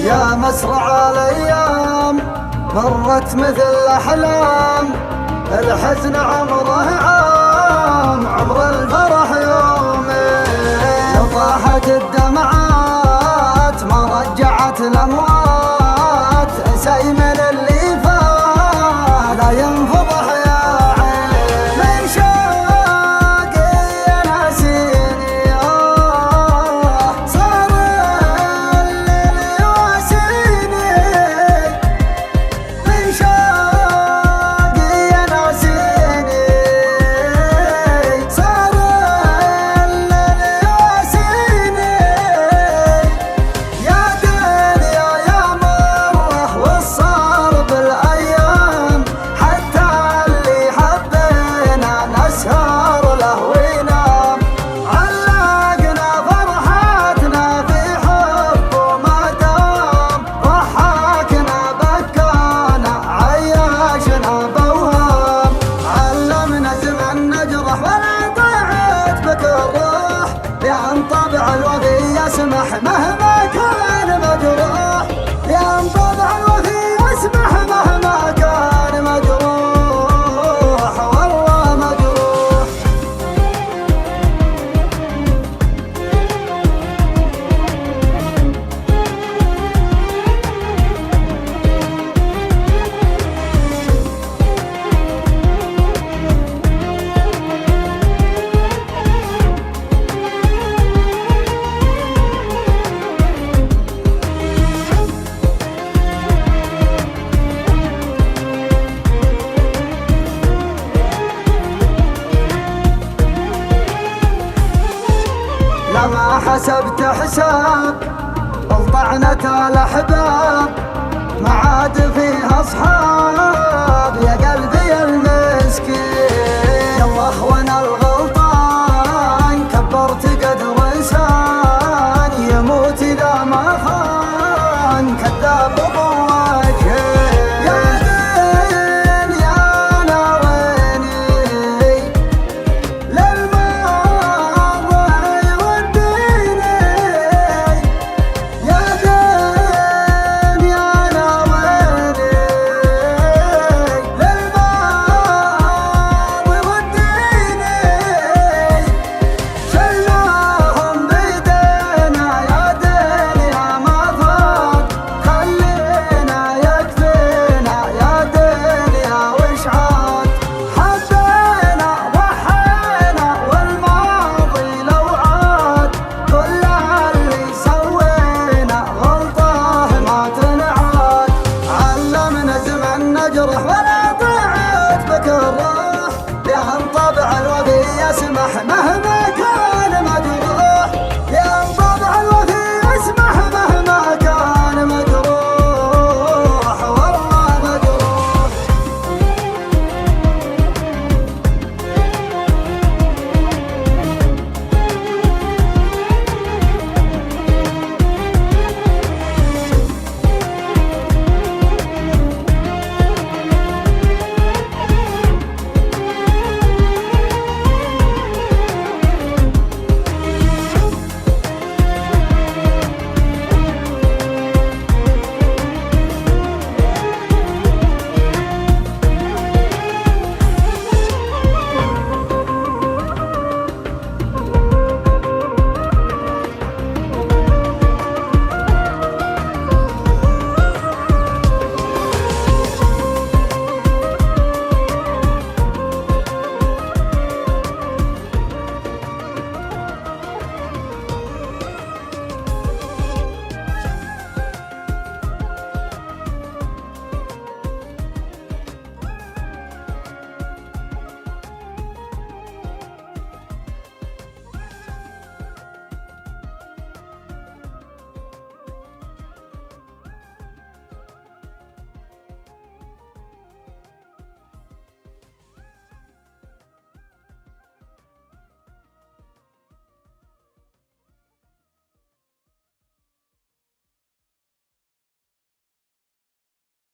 يا مسرع الايام مرت مثل الاحلام، الحزن عمره عام عمر الفرح يومين. لو طاحت الدمعات ما رجعت الاموات، انسي من اللي فات لا ينفضح يا عين. من شوقي ناسيني صار الليل يواسيني. من شوقي ناسيني صار الليل يواسيني. يا دنيا يا مره والصار بالايام، حتى اللي حبينا نسهر له وينام. علقنا فرحتنا في حب وما دام، ضحكنا بكانا عياشنا بوهام. علمنا زمن نجرح ولا ضاعت بك الروح، لأن طبع الوفي يسمح مهما كان مجروح. لأن طبع الوفي يسمح مهما كان مجروح، والله مجروح. لما حسبت حساب الطعنة الأحباب، ما عاد فيها أصحاب يا قلبي المسكين. يلا أخونا الغلطان كبرت قدر إنسان، يموت إذا ما خان كذاب